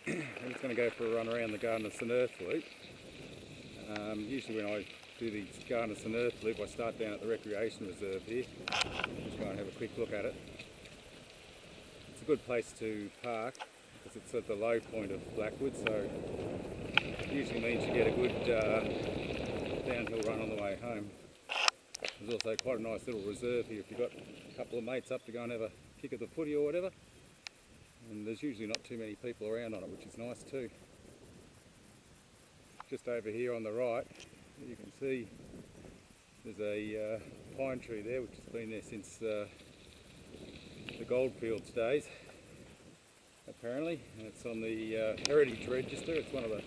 I'm just going to go for a run around the Garden of St Erth loop. Usually when I do the Garden of St Erth loop, I start down at the recreation reserve here. Just go and have a quick look at it. It's a good place to park because it's at the low point of Blackwood, so it usually means you get a good downhill run on the way home. There's also quite a nice little reserve here if you've got a couple of mates up to go and have a kick at the footy or whatever. And there's usually not too many people around on it, which is nice too. Just over here on the right, you can see there's a pine tree there which has been there since the goldfields days, apparently, and it's on the heritage register. It's one of the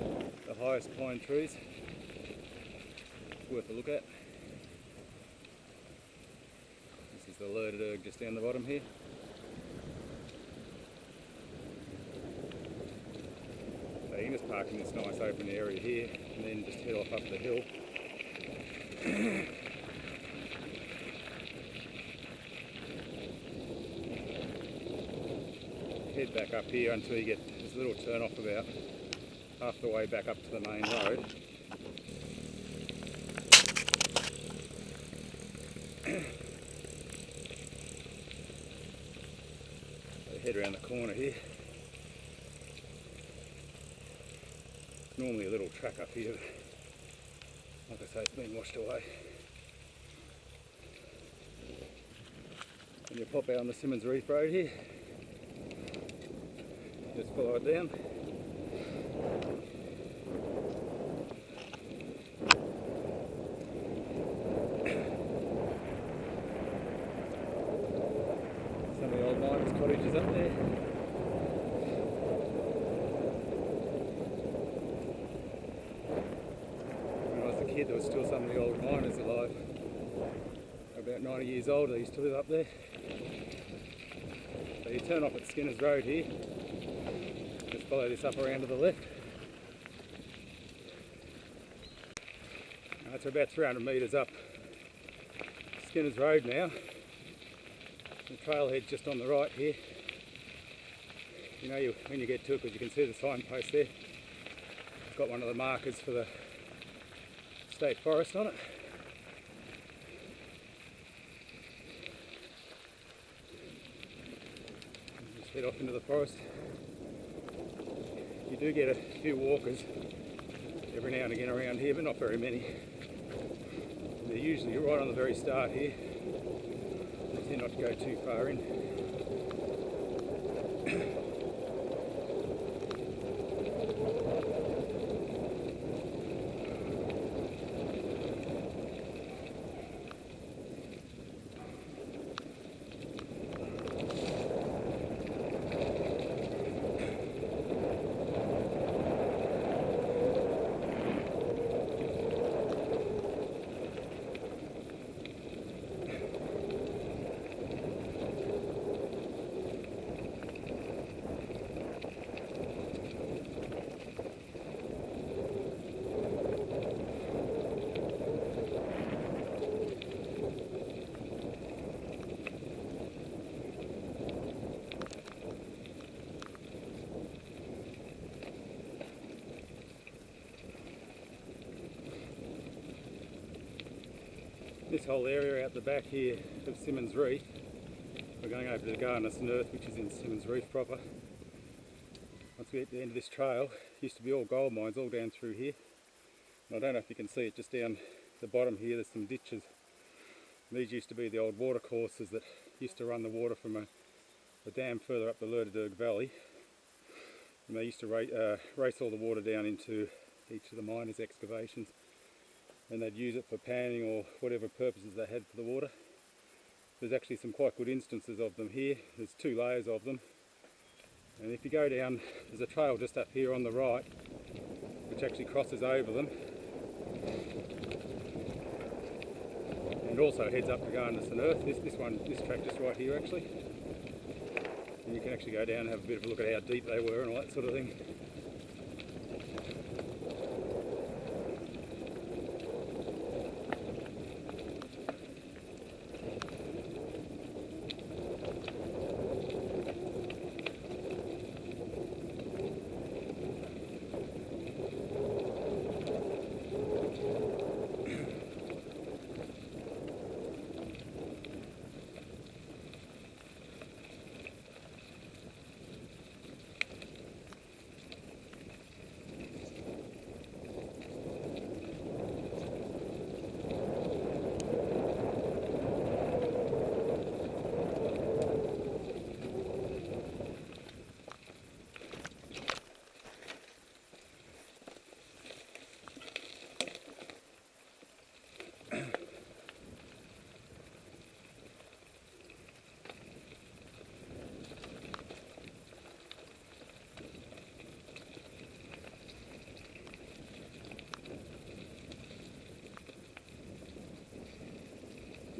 highest pine trees. It's worth a look at. This is the Erth just down the bottom here. So you can just park in this nice open area here and then just head off up the hill. Head back up here until you get this little turn off about half the way back up to the main road. So head around the corner here. Normally a little track up here, like I say, it's been washed away. And you pop out on the Simmons Reef Road here, just follow it down. Some of the old miners' cottages up there. There was still some of the old miners alive. About 90 years old, they used to live up there. So you turn off at Skinner's Road here, just follow this up around to the left. It's about 300 metres up Skinner's Road now. The trailhead's just on the right here. You know when you get to it, because you can see the signpost there. It's got one of the markers for the state forest on it. Just head off into the forest. You do get a few walkers every now and again around here, but not very many. They're usually right on the very start here. They tend not to go too far in. This whole area out the back here of Simmons Reef, we're going over to the Garden of St Erth, which is in Simmons Reef proper. Once we get to the end of this trail, it used to be all gold mines all down through here. And I don't know if you can see it just down the bottom here, there's some ditches. And these used to be the old water courses that used to run the water from a dam further up the Erth Valley. And they used to race all the water down into each of the miners' excavations. And they'd use it for panning or whatever purposes they had for the water. There's actually some quite good instances of them here. There's 2 layers of them. And if you go down, there's a trail just up here on the right which actually crosses over them. And also heads up to Garden of St Erth. This track just right here actually. And you can actually go down and have a bit of a look at how deep they were and all that sort of thing.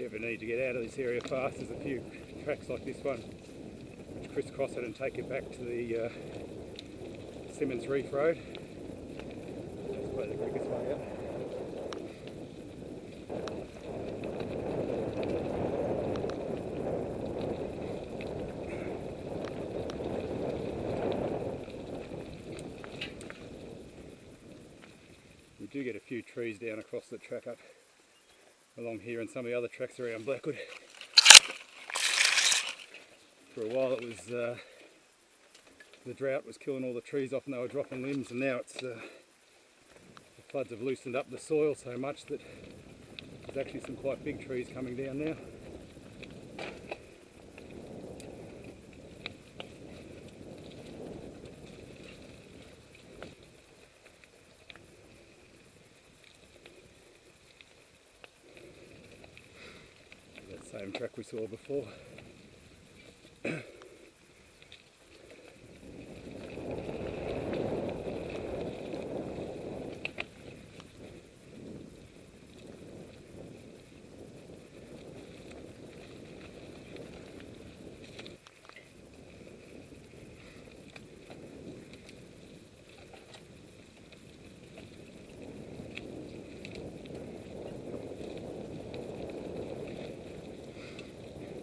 ever need to get out of this area fast, there's a few tracks like this one which crisscross it and take it back to the Simmons Reef Road. That's probably the quickest way out. We do get a few trees down across the track up along here and some of the other tracks around Blackwood. For a while it was the drought was killing all the trees off and they were dropping limbs, and now it's the floods have loosened up the soil so much that there's actually some quite big trees coming down now. That same track we saw before.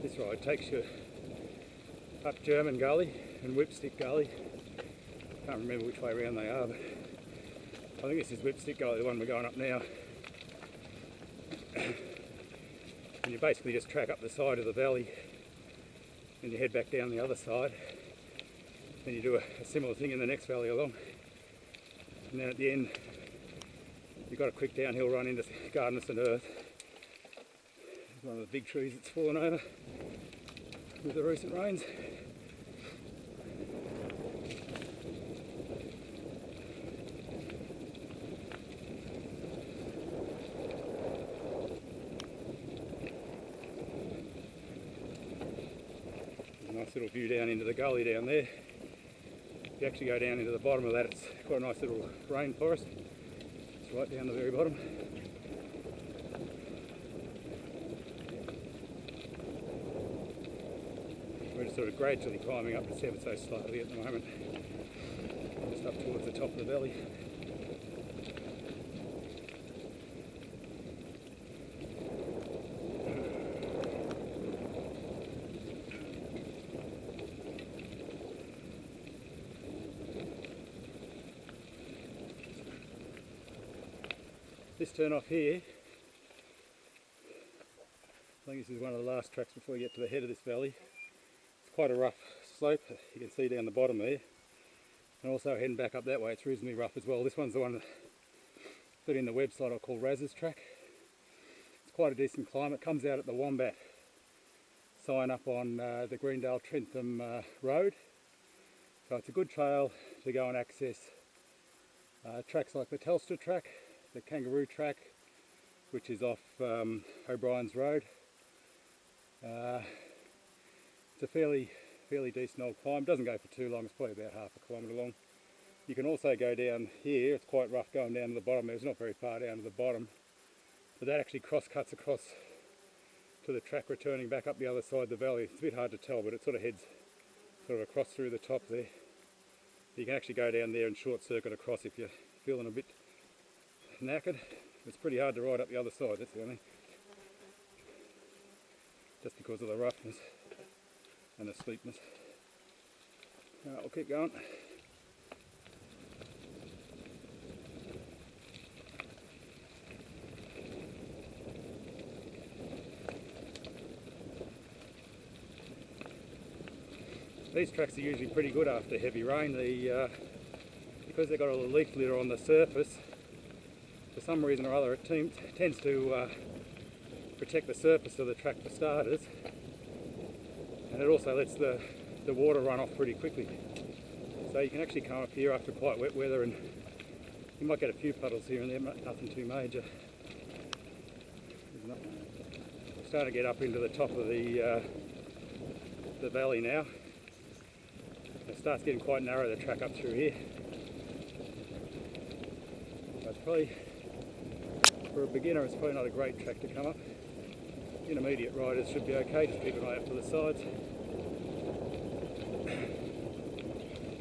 This ride takes you up German Gully and Whipstick Gully. Can't remember which way around they are, but I think this is Whipstick Gully, the one we're going up now. And you basically just track up the side of the valley and you head back down the other side. Then you do a similar thing in the next valley along. And then at the end, you've got a quick downhill run into Gardeners and Erth. One of the big trees that's fallen over with the recent rains. There's a nice little view down into the gully down there. If you actually go down into the bottom of that, it's quite a nice little rainforest. It's right down the very bottom. We're sort of gradually climbing up, just ever so slightly at the moment, just up towards the top of the valley. This turn off here, I think this is one of the last tracks before you get to the head of this valley. Quite a rough slope, you can see down the bottom there, and also heading back up that way it's reasonably rough as well. This one's the one that put in the website I call Raz's track. It's quite a decent climb. It comes out at the Wombat sign up on the Greendale Trentham Road, so it's a good trail to go and access tracks like the Telstra track, the Kangaroo track, which is off O'Brien's Road. It's a fairly decent old climb. Doesn't go for too long, it's probably about half a kilometre long. You can also go down here, it's quite rough going down to the bottom. It's not very far down to the bottom, but that actually cross-cuts across to the track returning back up the other side of the valley. It's a bit hard to tell, but it sort of heads sort of across through the top there. You can actually go down there and short circuit across if you're feeling a bit knackered. It's pretty hard to ride up the other side, that's the only, just because of the roughness and the steepness. Alright, we'll keep going. These tracks are usually pretty good after heavy rain. Because they've got all the leaf litter on the surface, for some reason or other it tends to protect the surface of the track for starters. And it also lets the water run off pretty quickly. So you can actually come up here after quite wet weather and you might get a few puddles here and there, nothing too major. We're starting to get up into the top of the valley now. It starts getting quite narrow, the track up through here. So it's probably, for a beginner, it's probably not a great track to come up. intermediate riders should be okay, just keep an eye out for the sides.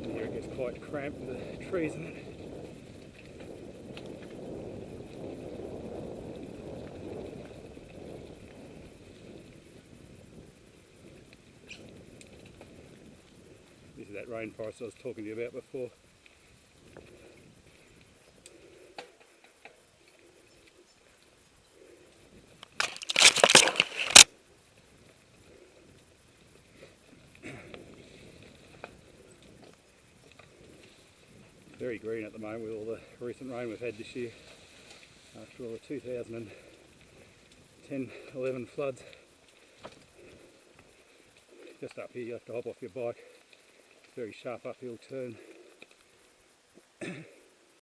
And here it gets quite cramped with the trees in it. This is that rainforest I was talking to you about before. Very green at the moment with all the recent rain we've had this year after all the 2010-11 floods. Just up here you have to hop off your bike. Very sharp uphill turn.